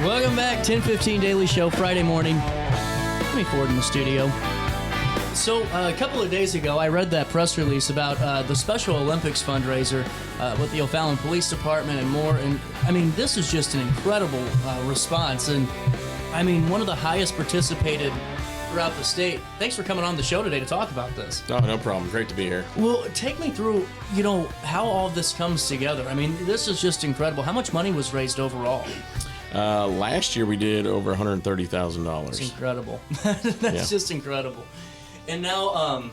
Welcome back, 10:15 Daily Show, Friday morning. Jimmy Ford in the studio. So, a couple of days ago, I read that press release about the Special Olympics fundraiser with the O'Fallon Police Department and more. And, I mean, this is just an incredible response. And, I mean, one of the highest participated throughout the state. Thanks for coming on the show today to talk about this. Oh, no problem. Great to be here. Well, take me through, how all this comes together. I mean, this is just incredible. How much money was raised overall? Last year we did over $130,000. It's incredible. That's just incredible. And now,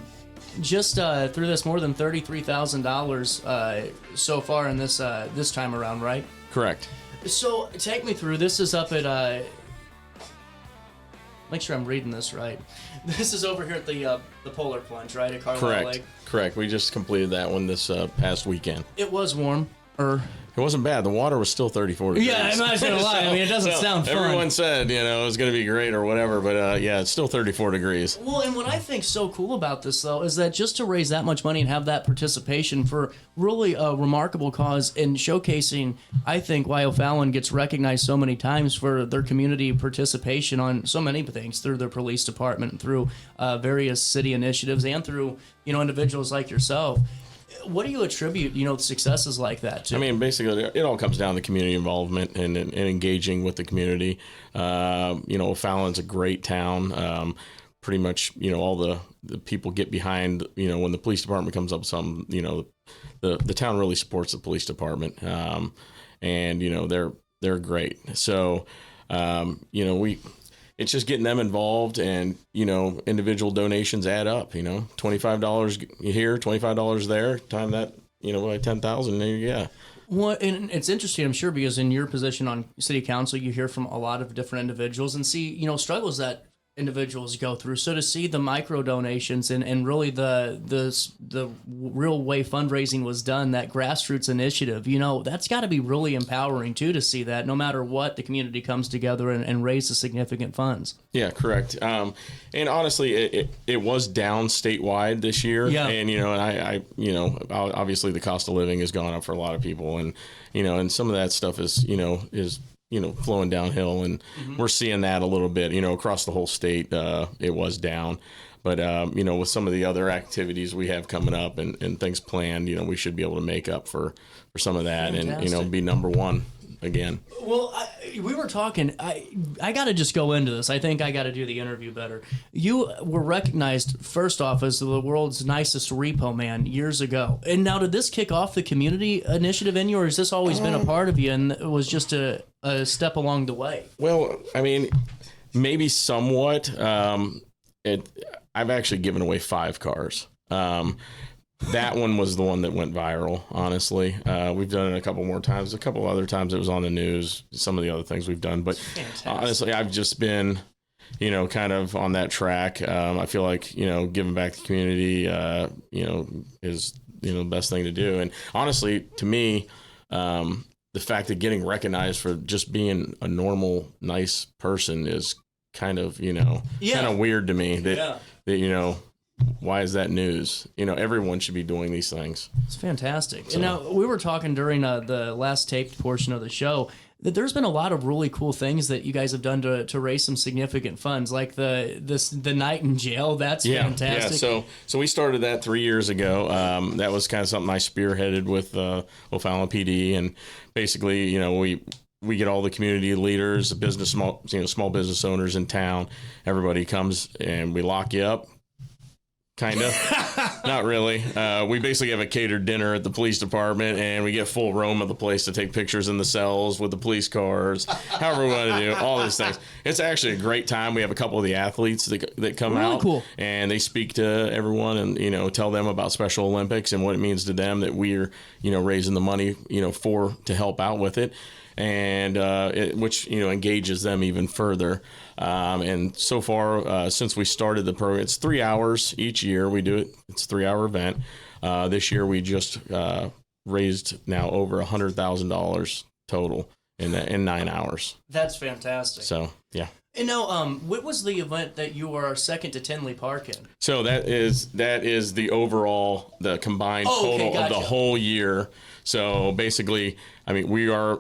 just through this, more than $33,000 so far in this time around, right? Correct. So take me through. This is up at. Make sure I'm reading this right. This is over here at the Polar Plunge, right, at Carlisle Lake. Correct. We just completed that one this past weekend. It was warm. It wasn't bad. The water was still 34 degrees. Yeah, I'm not going to lie. I mean, it doesn't sound fun. Everyone said, it was going to be great or whatever, but yeah, it's still 34 degrees. Well, and what I think so cool about this, though, is that just to raise that much money and have that participation for really a remarkable cause and showcasing, I think, why O'Fallon gets recognized so many times for their community participation on so many things, through their police department, through various city initiatives, and through, individuals like yourself. What do you attribute, successes like that to? I mean, basically, it all comes down to community involvement and engaging with the community. O'Fallon's a great town. Pretty much, all the people get behind, when the police department comes up with something, the town really supports the police department. And they're great. So, it's just getting them involved, and individual donations add up. $25 here, $25 there. Time that by 10,000. There you go. Well, and it's interesting, I'm sure, because in your position on city council, you hear from a lot of different individuals and see struggles that individuals go through. So to see the micro donations and really the real way fundraising was done, that grassroots initiative, that's got to be really empowering too, to see that no matter what, the community comes together and raises significant funds. Yeah, correct. And honestly, it was down statewide this year. Yeah. And I obviously the cost of living has gone up for a lot of people, and and some of that stuff is flowing downhill, and we're seeing that a little bit, across the whole state. It was down, but with some of the other activities we have coming up and things planned, we should be able to make up for some of that. Fantastic. And be number one again. Well, we were talking, I got to just go into this. I think I got to do the interview better. You were recognized, first off, as the world's nicest repo man years ago. And now, did this kick off the community initiative in you, or has this always been a part of you and it was just a step along the way? Well, I mean, maybe somewhat. I've actually given away 5 cars. That one was the one that went viral, honestly. We've done it a couple more times. A couple other times it was on the news, some of the other things we've done. But honestly, I've just been, kind of on that track. I feel like, giving back to the community, is, the best thing to do. And honestly, to me, the fact that getting recognized for just being a normal, nice person is kind of, kind of weird to me that why is that news? Everyone should be doing these things. It's fantastic. So. And now, we were talking during the last taped portion of the show that there's been a lot of really cool things that you guys have done to raise some significant funds, like the night in jail. That's fantastic. Yeah. So we started that 3 years ago. That was kind of something I spearheaded with O'Fallon PD, and basically, we get all the community leaders, small business owners in town. Everybody comes and we lock you up. Kind of. Not really. We basically have a catered dinner at the police department, and we get full roam of the place to take pictures in the cells with the police cars, however we want to do all these things. It's actually a great time. We have a couple of the athletes that come really out, cool. And they speak to everyone and, tell them about Special Olympics and what it means to them, that we're, raising the money, to help out with it. And which engages them even further. And so far, since we started the program, it's 3 hours each year. We do it. It's a 3-hour event. This year, we just raised now over $100,000 total in 9 hours. That's fantastic. So yeah. And now, what was the event that you were second to Tinley Park in? So that is the overall, the combined total of the whole year. So basically, I mean, we are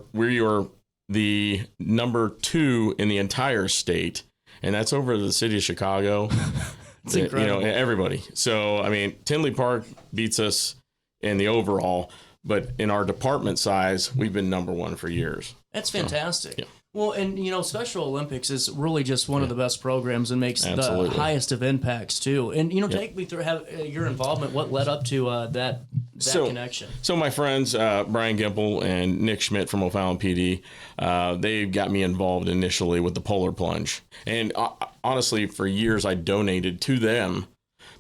the number 2 in the entire state, and that's over the city of Chicago. It's incredible. You know, everybody. So, I mean, Tinley Park beats us in the overall, but in our department size, we've been number 1 for years. That's fantastic. So, yeah. Well, and you know, Special Olympics is really just one of the best programs and makes Absolutely. the highest of impacts too. And you know, take me through your involvement. What led up to that connection? So my friends Brian Gimple and Nick Schmidt from O'Fallon PD, they got me involved initially with the polar plunge. And honestly, for years I donated to them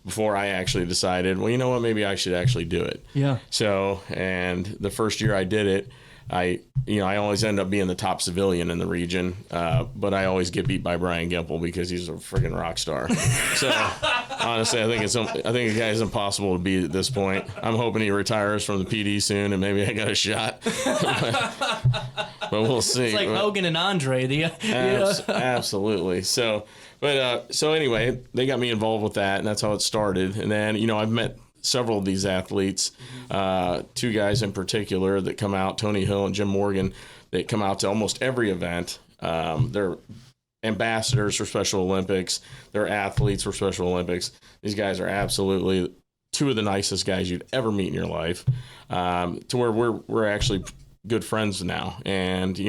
before I actually decided, well, you know what, maybe I should actually do it. Yeah. So, and the first year I did it, I always end up being the top civilian in the region, but I always get beat by Brian Gimple because he's a freaking rock star. So honestly, I think the guy's impossible to beat at this point. I'm hoping he retires from the PD soon, and maybe I got a shot. but we'll see. It's like Hogan and Andre. Absolutely. So anyway, they got me involved with that, and that's how it started. And then I've met several of these athletes, 2 guys in particular that come out, Tony Hill and Jim Morgan, that come out to almost every event. They're ambassadors for Special Olympics. They're athletes for Special Olympics. These guys are absolutely 2 of the nicest guys you'd ever meet in your life, to where we're actually good friends now. And,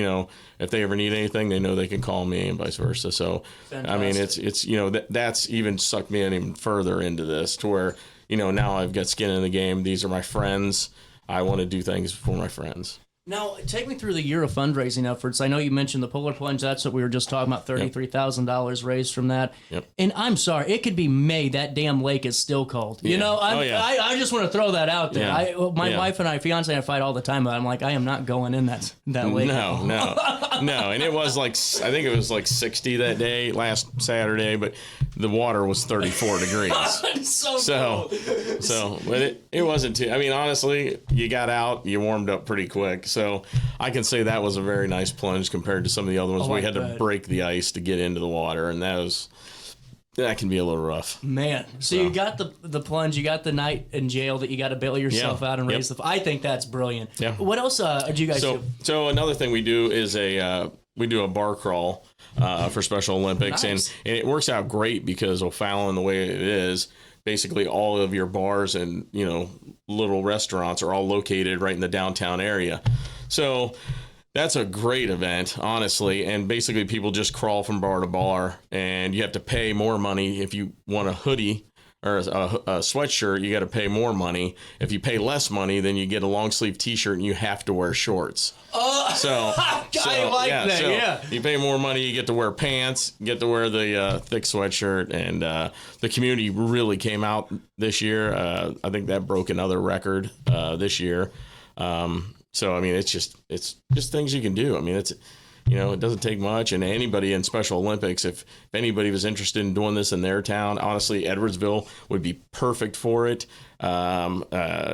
if they ever need anything, they know they can call me and vice versa. So, fantastic. I mean, it's that's even sucked me in even further into this to where, now I've got skin in the game. These are my friends. I want to do things for my friends. Now, take me through the year of fundraising efforts. I know you mentioned the polar plunge. That's what we were just talking about, $33,000 raised from that. Yep. And I'm sorry, it could be May. That damn lake is still cold. Yeah. I just want to throw that out there. Yeah. My wife and fiance and I fight all the time, but I'm like, I am not going in that lake. No. And it was I think it was 60 that day, last Saturday, but the water was 34 degrees. It's so cold. But it wasn't too, I mean, honestly, you got out, you warmed up pretty quick. So I can say that was a very nice plunge compared to some of the other ones. We had to break the ice to get into the water, and that can be a little rough. Man, so you got the plunge, you got the night in jail that you got to bail yourself out and raise I think that's brilliant. Yeah. What else do you guys do? So another thing we do is we do a bar crawl for Special Olympics, nice. and it works out great because O'Fallon, the way it is, basically all of your bars and little restaurants are all located right in the downtown area. So that's a great event, honestly. And basically people just crawl from bar to bar, and you have to pay more money if you want a hoodie or a sweatshirt. You got to pay more money. If you pay less money, then you get a long sleeve T-shirt and you have to wear shorts. You pay more money, you get to wear pants, get to wear the thick sweatshirt, and the community really came out this year. I think that broke another record this year. So I mean, it's just things you can do. I mean, it doesn't take much, and anybody in Special Olympics, if anybody was interested in doing this in their town, honestly, Edwardsville would be perfect for it. Where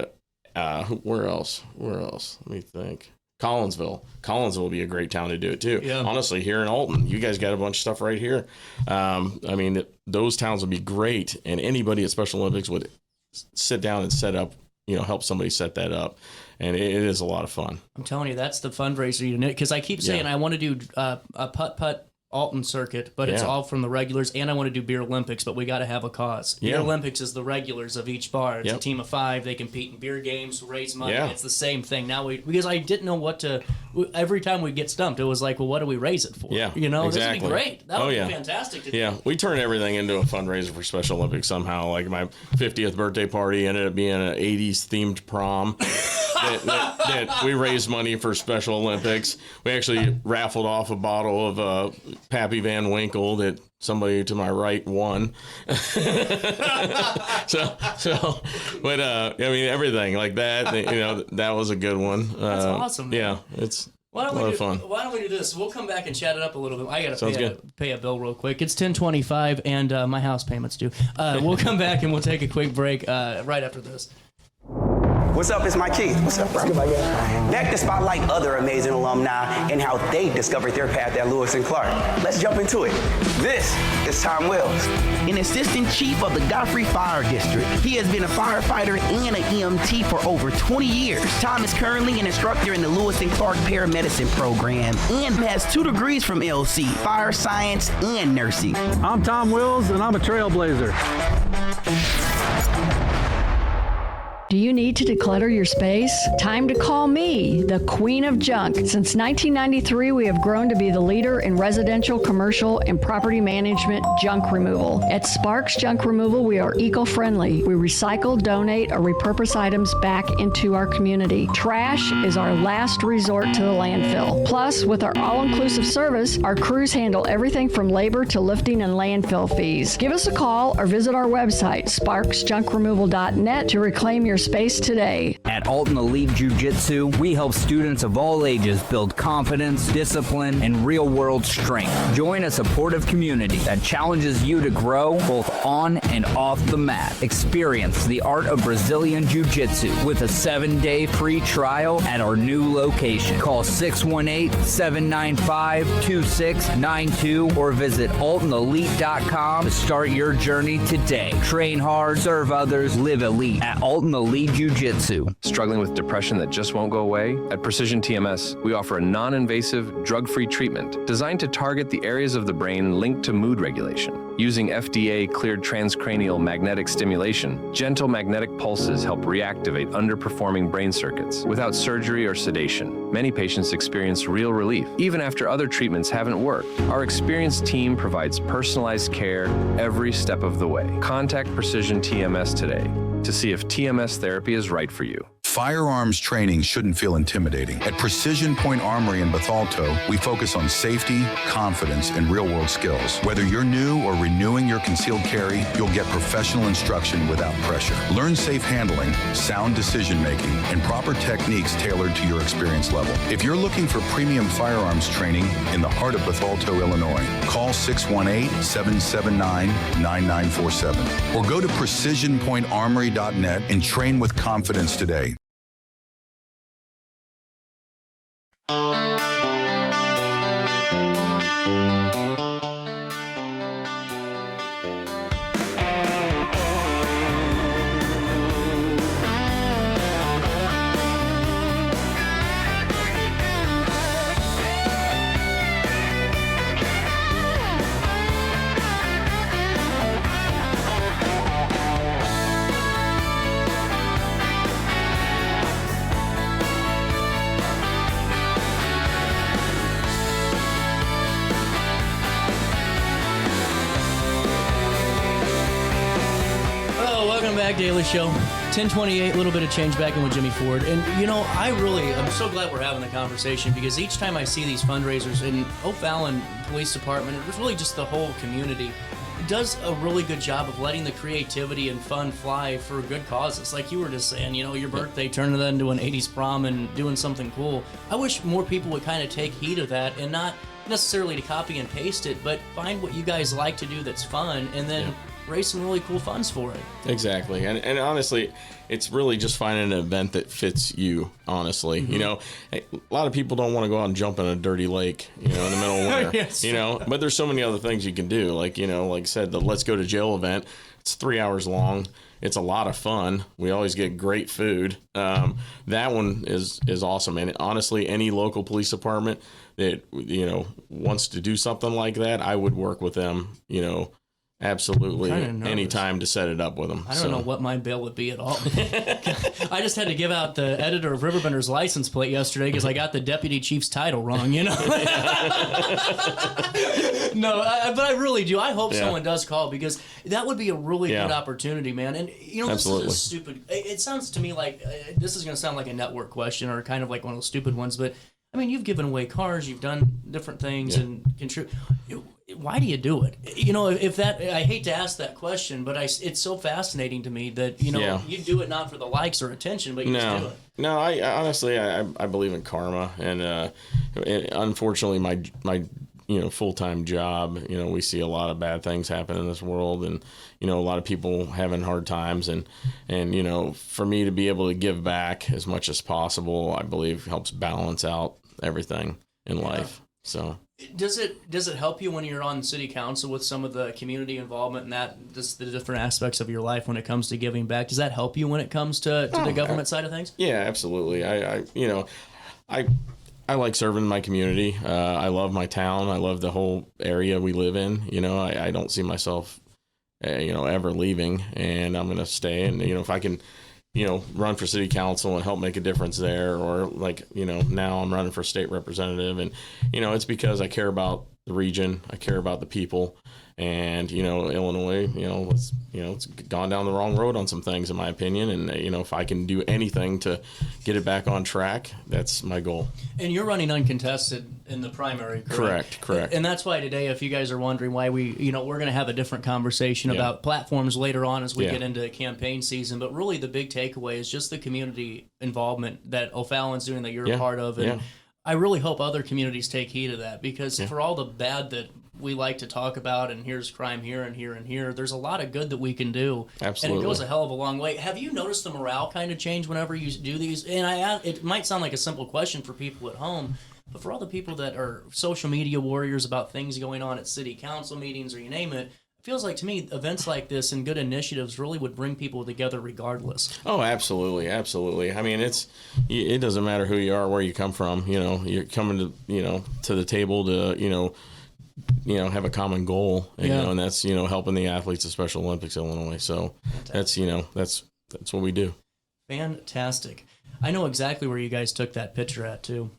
else? Let me think. Collinsville would be a great town to do it too. Yeah. Honestly, here in Alton, you guys got a bunch of stuff right here. I mean, those towns would be great, and anybody at Special Olympics would sit down and set up, help somebody set that up. And it is a lot of fun. I'm telling you, that's the fundraiser unit. Because I keep saying I want to do a putt-putt Alton circuit, but it's all from the regulars, and I want to do Beer Olympics, but we got to have a cause. Beer Olympics is the regulars of each bar. It's a team of 5. They compete in beer games, raise money. Yeah. It's the same thing. Now because I didn't know what to. Every time we get stumped, it was like, well, what do we raise it for? Yeah, exactly. This would be great. That would be fantastic. We turn everything into a fundraiser for Special Olympics somehow. Like my 50th birthday party ended up being an 80s themed prom. that we raised money for Special Olympics. We actually raffled off a bottle of Pappy Van Winkle that somebody to my right won. But I mean, everything like that, that was a good one. That's awesome. Man. Yeah, it's a lot of fun. Why don't we do this? We'll come back and chat it up a little bit. I got to pay a bill real quick. It's 10:25 and my house payment's due. We'll come back and we'll take a quick break right after this. What's up? It's Mike Keith. What's up, bro? Back to spotlight other amazing alumni and how they discovered their path at Lewis and Clark. Let's jump into it. This is Tom Wells, an assistant chief of the Godfrey Fire District. He has been a firefighter and an EMT for over 20 years. Tom is currently an instructor in the Lewis and Clark paramedicine program and has 2 degrees from LC, fire science and nursing. I'm Tom Wills, and I'm a trailblazer. Do you need to declutter your space? Time to call me, the Queen of Junk. Since 1993, we have grown to be the leader in residential, commercial, and property management junk removal. At Sparks Junk Removal, we are eco-friendly. We recycle, donate, or repurpose items back into our community. Trash is our last resort to the landfill. Plus, with our all-inclusive service, our crews handle everything from labor to lifting and landfill fees. Give us a call or visit our website, sparksjunkremoval.net, to reclaim your space today. At Alton Elite Jiu-Jitsu, we help students of all ages build confidence, discipline, and real-world strength. Join a supportive community that challenges you to grow both on and off the mat. Experience the art of Brazilian Jiu-Jitsu with a 7-day free trial at our new location. Call 618-795-2692 or visit altonelite.com to start your journey today. Train hard, serve others, live elite at Alton Elite Jiu-Jitsu. Struggling with depression that just won't go away? At Precision TMS, we offer a non-invasive, drug-free treatment designed to target the areas of the brain linked to mood regulation. Using FDA-cleared transcranial magnetic stimulation, gentle magnetic pulses help reactivate underperforming brain circuits without surgery or sedation. Many patients experience real relief, even after other treatments haven't worked. Our experienced team provides personalized care every step of the way. Contact Precision TMS today to see if TMS therapy is right for you. Firearms training shouldn't feel intimidating. At Precision Point Armory in Bethalto, we focus on safety, confidence, and real-world skills. Whether you're new or renewing your concealed carry, you'll get professional instruction without pressure. Learn safe handling, sound decision-making, and proper techniques tailored to your experience level. If you're looking for premium firearms training in the heart of Bethalto, Illinois, call 618-779-9947 or go to precisionpointarmory.net and train with confidence today. Daily Show, 1028, a little bit of change back in with Jimmy Ford. And, you know, I'm so glad we're having the conversation because each time I see these fundraisers in O'Fallon Police Department, it was really just the whole community, does a really good job of letting the creativity and fun fly for good causes. Like you were just saying, you know, your birthday, turning that into an 80s prom and doing something cool. I wish more people would kind of take heed of that and not necessarily to copy and paste it, but find what you guys like to do that's fun and then raise some really cool funds for it. Exactly. And honestly, it's really just finding an event that fits you, honestly. Mm-hmm. You know, a lot of people don't want to go out and jump in a dirty lake, you know, in the middle of winter, yes. You know, but there's so many other things you can do. Like, you know, like I said, the Let's Go to Jail event, it's 3 hours long. It's a lot of fun. We always get great food. That one is awesome. And honestly, any local police department that, you know, wants to do something like that, I would work with them, you know, absolutely any time to set it up with them. I don't know what my bill would be at all. I just had to give out the editor of RiverBender's license plate yesterday because I got the deputy chief's title wrong, you know? No, but I really do. I hope someone does call because that would be a really good opportunity, man. And, you know, this is a stupid... It sounds to me like... this is going to sound like a network question or kind of like one of those stupid ones, but, I mean, you've given away cars, you've done different things and contribute... Why do you do it? You know, if that, I hate to ask that question, but it's so fascinating to me that, you know, you do it not for the likes or attention, but you just do it. No, I honestly, I believe in karma. And unfortunately, my full-time job, we see a lot of bad things happen in this world, and a lot of people having hard times, and for me to be able to give back as much as possible, I believe helps balance out everything in life. So does it help you when you're on city council with some of the community involvement and that just the different aspects of your life when it comes to giving back? Does that help you when it comes to the government side of things? Yeah, absolutely. I like serving my community. I love my town. I love the whole area we live in. I don't see myself, ever leaving, and I'm going to stay. And, if I can, run for city council and help make a difference there, or now I'm running for state representative, and, it's because I care about the region. I care about the people. And, Illinois, it's gone down the wrong road on some things, in my opinion. And, if I can do anything to get it back on track, that's my goal. And you're running uncontested in the primary, correct? Correct. And that's why today, if you guys are wondering why we're going to have a different conversation about platforms later on as we get into campaign season. But really the big takeaway is just the community involvement that O'Fallon's doing, that you're a part of. And I really hope other communities take heed of that, because for all the bad that we like to talk about, and here's crime here and here and here, there's a lot of good that we can do. Absolutely. And it goes a hell of a long way. Have you noticed the morale kind of change whenever you do these? And it might sound like a simple question for people at home, but for all the people that are social media warriors about things going on at city council meetings or you name it, it feels like to me events like this and good initiatives really would bring people together regardless. Oh, absolutely. Absolutely. I mean, it doesn't matter who you are, where you come from, you're coming to, to the table to, have a common goal, and that's, helping the athletes of Special Olympics Illinois. So that's what we do. Fantastic. I know exactly where you guys took that picture at too,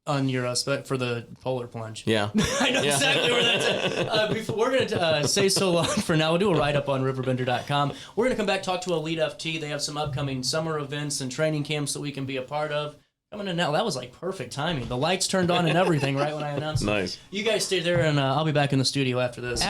on your for the polar plunge. Yeah. I know exactly where that's at. We're going to say so long for now. We'll do a write-up on RiverBender.com. We're going to come back, talk to Elite FT. They have some upcoming summer events and training camps that we can be a part of. Coming in now. That was like perfect timing. The lights turned on and everything right when I announced it. Nice. You guys stay there, and I'll be back in the studio after this.